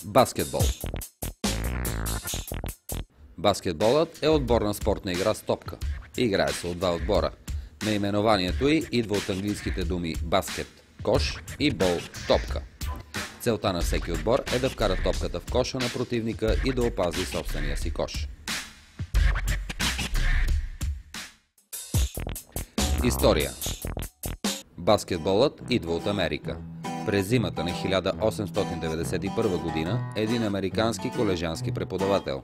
Баскетбол. Баскетболът е отборна спортна игра с топка. Играе се от два отбора. Наименованието й идва от английските думи баскет – кош и бол – топка. Целта на всеки отбор е да вкара топката в коша на противника и да опази собствения си кош. История. Баскетболът идва от Америка. През зимата на 1891 година един американски колежански преподавател,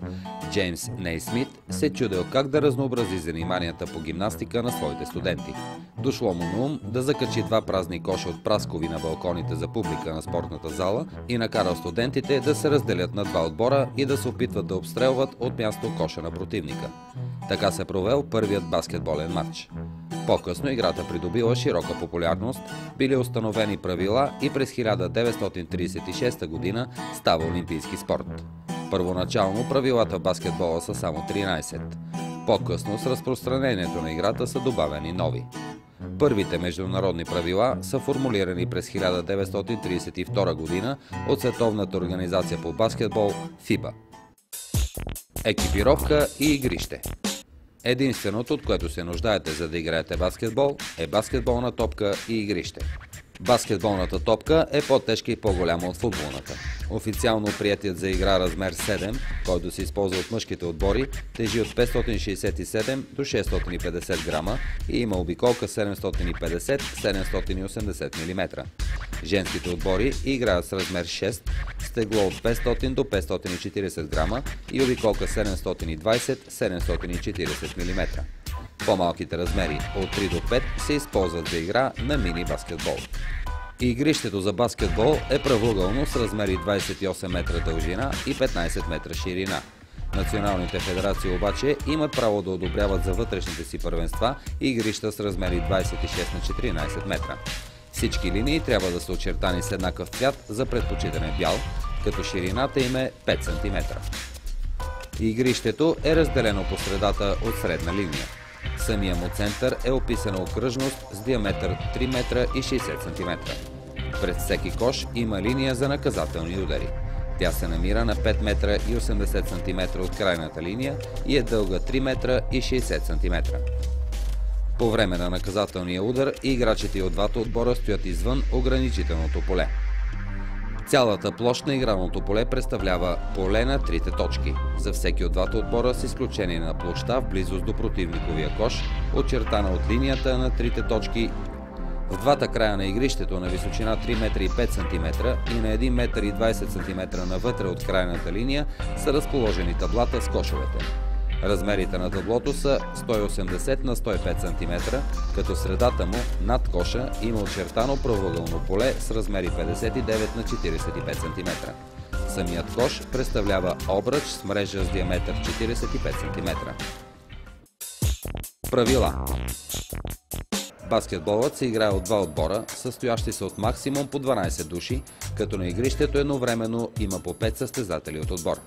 Джеймс Нейсмит, се чудел как да разнообрази заниманията по гимнастика на своите студенти. Дошло му на ум да закачи два празни коша от праскови на балконите за публика на спортната зала и накарал студентите да се разделят на два отбора и да се опитват да обстрелват от място коша на противника. Така се провел първият баскетболен матч. По-късно играта придобила широка популярност, били установени правила и през 1936 година става олимпийски спорт. Първоначално правилата в баскетбола са само 13. По-късно с разпространението на играта са добавени нови. Първите международни правила са формулирани през 1932 година от Световната организация по баскетбол FIBA. Екипировка и игрище. Единственото, от което се нуждаете за да играете баскетбол, е баскетболна топка и игрище. Баскетболната топка е по-тежка и по-голяма от футболната. Официално приетият за игра размер 7, който се използва от мъжките отбори, тежи от 567 до 650 грама и има обиколка 750-780 мм. Женските отбори играят с размер 6, с тегло от 500 до 540 грама и обиколка 720-740 мм. По-малките размери от 3 до 5 се използват за игра на мини баскетбол. Игрището за баскетбол е правоъгълно с размери 28 метра дължина и 15 метра ширина. Националните федерации обаче имат право да одобряват за вътрешните си първенства игрища с размери 26 на 14 метра. Всички линии трябва да са очертани с еднакъв цвят за предпочитане бял, като ширината им е 5 см. Игрището е разделено по средата от средна линия. Самия му център е описана окръжност с диаметър 3 метра и 60 см. Пред всеки кош има линия за наказателни удари. Тя се намира на 5 метра и 80 см от крайната линия и е дълга 3 метра и 60 см. По време на наказателния удар играчите от двата отбора стоят извън ограничителното поле. Цялата площ на игралното поле представлява поле на трите точки, за всеки от двата отбора с изключение на площта в близост до противниковия кош, очертана от линията на трите точки. В двата края на игрището на височина 3 метра и 5 см и на 1 метър и 20 см навътре от крайната линия са разположени таблата с кошовете. Размерите на таблото са 180 на 105 см, като средата му над коша има очертано правоъгълно поле с размери 59 на 45 см. Самият кош представлява обръч с мрежа с диаметър 45 см. Правила. Баскетболът се играе от два отбора, състоящи се от максимум по 12 души, като на игрището едновременно има по 5 състезатели от отбора.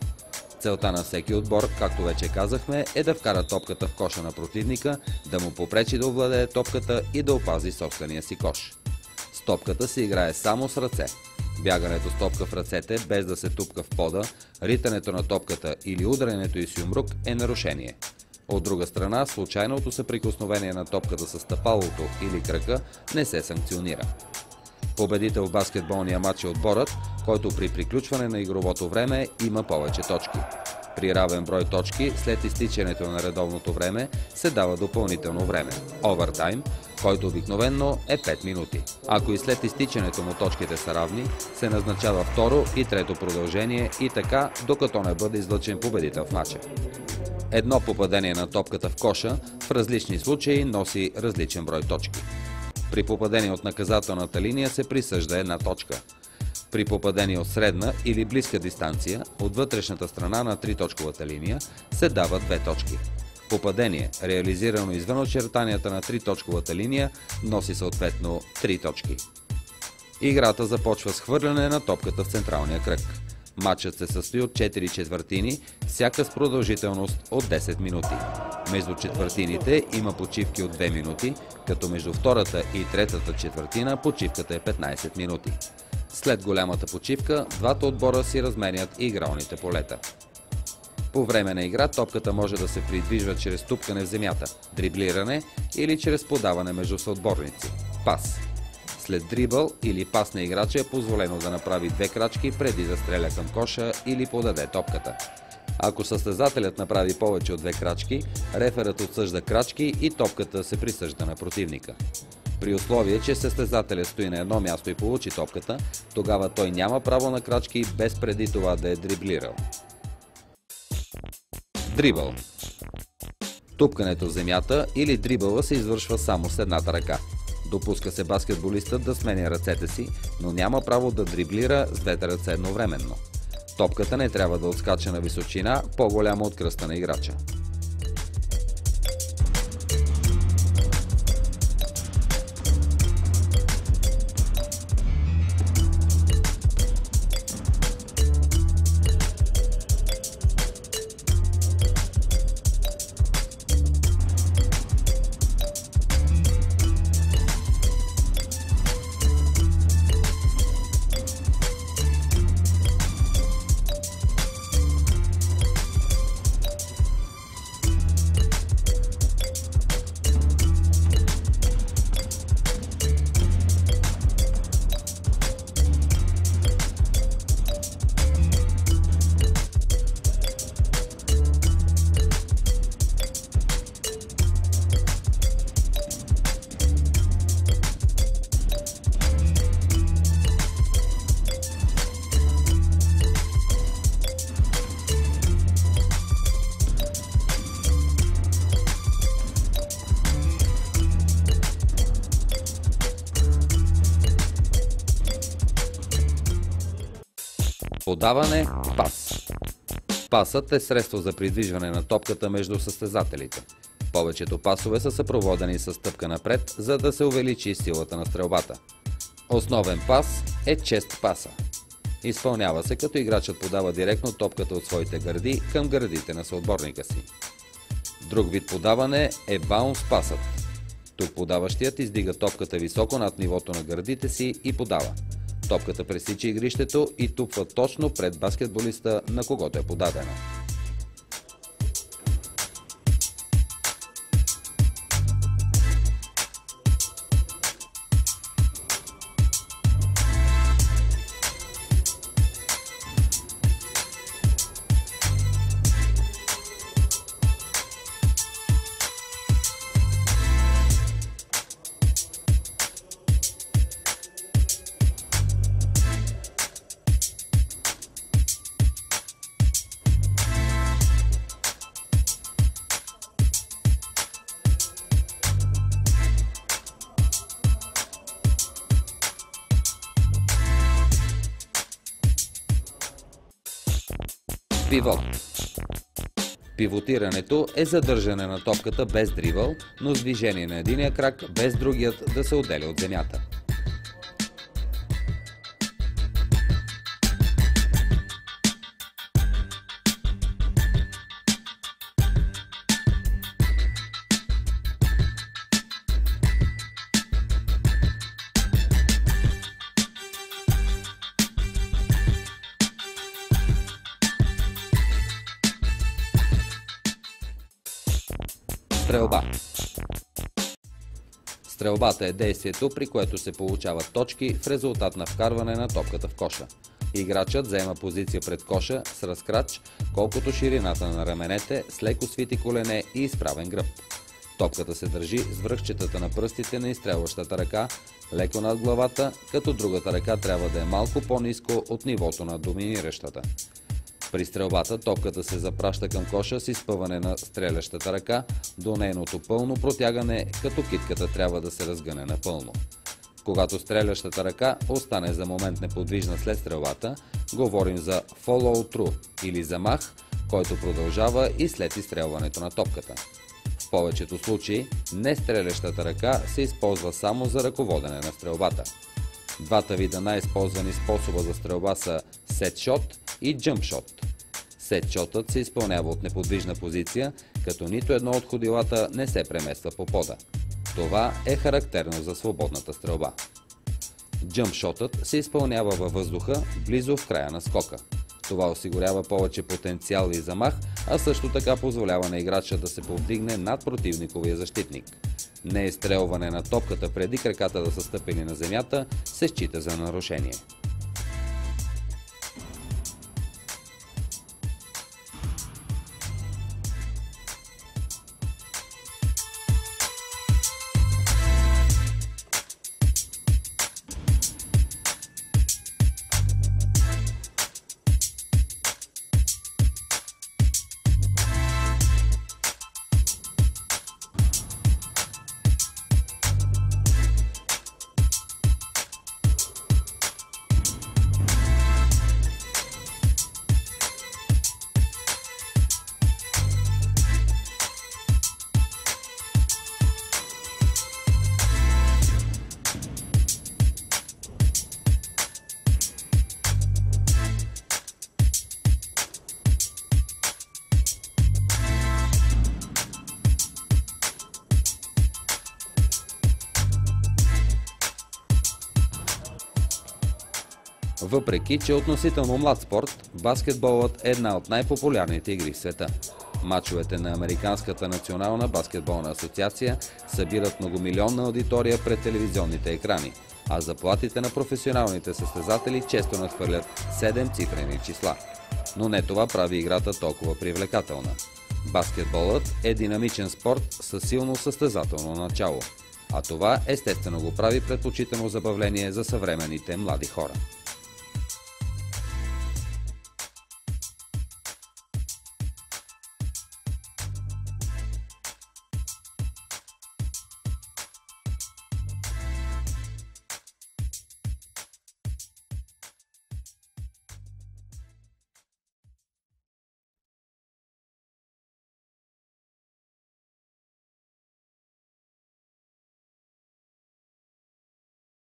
Целта на всеки отбор, както вече казахме, е да вкара топката в коша на противника, да му попречи да овладее топката и да опази собствения си кош. С топката се играе само с ръце. Бягането с топка в ръцете, без да се тупка в пода, ритането на топката или ударенето й с юмрук е нарушение. От друга страна, случайното съприкосновение на топката с стъпалото или кръка не се санкционира. Победител в баскетболния матч е отборът, който при приключване на игровото време има повече точки. При равен брой точки, след изтичането на редовното време, се дава допълнително време – овертайм, който обикновенно е 5 минути. Ако и след изтичането му точките са равни, се назначава второ и трето продължение и така, докато не бъде излъчен победител в матча. Едно попадение на топката в коша в различни случаи носи различен брой точки. При попадение от наказателната линия се присъжда една точка. При попадение от средна или близка дистанция от вътрешната страна на триточковата линия се дават 2 точки. Попадение, реализирано извън очертанията на триточковата линия, носи съответно 3 точки. Играта започва с хвърляне на топката в централния кръг. Матчът се състои от 4 четвъртини, всяка с продължителност от 10 минути. Между четвъртините има почивки от 2 минути, като между втората и третата четвъртина почивката е 15 минути. След голямата почивка, двата отбора си разменят игралните полета. По време на игра топката може да се придвижва чрез тупкане в земята, дриблиране или чрез подаване между съотборници – пас. След дрибъл или пас на играча е позволено да направи 2 крачки преди да стреля към коша или подаде топката. Ако състезателят направи повече от 2 крачки, реферът отсъжда крачки и топката се присъжда на противника. При условие, че състезателят стои на едно място и получи топката, тогава той няма право на крачки без преди това да е дриблирал. Дрибъл. Тупкането в земята или дрибъла се извършва само с едната ръка. Допуска се баскетболистът да сменя ръцете си, но няма право да дриблира с двете ръце едновременно. Топката не трябва да отскача на височина, по-голяма от кръста на играча. Подаване – пас. Пасът е средство за придвижване на топката между състезателите. Повечето пасове са съпроводени с стъпка напред, за да се увеличи силата на стрелбата. Основен пас е чест паса. Изпълнява се като играчът подава директно топката от своите гърди към гърдите на съотборника си. Друг вид подаване е баунс пасът. Тук подаващият издига топката високо над нивото на гърдите си и подава. Топката пресича игрището и тупва точно пред баскетболиста, на когото е подадена. Пивот. Пивотирането е задържане на топката без дрибъл, но с движение на единия крак, без другият да се отделя от земята. Стрелба. Стрелбата е действието, при което се получават точки в резултат на вкарване на топката в коша. Играчът заема позиция пред коша с разкрач, колкото ширината на раменете, с леко свити колене и изправен гръб. Топката се държи с връхчетата на пръстите на изстрелващата ръка, леко над главата, като другата ръка трябва да е малко по-ниско от нивото на доминиращата. При стрелбата топката се запраща към коша с изпъване на стрелящата ръка до нейното пълно протягане, като китката трябва да се разгъне напълно. Когато стрелящата ръка остане за момент неподвижна след стрелбата, говорим за follow-through или замах, който продължава и след изстрелването на топката. В повечето случаи нестрелящата ръка се използва само за ръководене на стрелбата. Двата вида най-използвани способа за стрелба са сетшот и джъмпшот. Сетшотът се изпълнява от неподвижна позиция, като нито едно от ходилата не се премества по пода. Това е характерно за свободната стрелба. Джъмпшотът се изпълнява във въздуха, близо в края на скока. Това осигурява повече потенциал и замах, а също така позволява на играча да се повдигне над противниковия защитник. Неизстрелване на топката преди краката да са стъпили на земята се счита за нарушение. Въпреки че е относително млад спорт, баскетболът е една от най-популярните игри в света. Мачовете на Американската национална баскетболна асоциация събират многомилионна аудитория пред телевизионните екрани, а заплатите на професионалните състезатели често надхвърлят 7-цифрени числа. Но не това прави играта толкова привлекателна. Баскетболът е динамичен спорт със силно състезателно начало, а това естествено го прави предпочитано забавление за съвременните млади хора.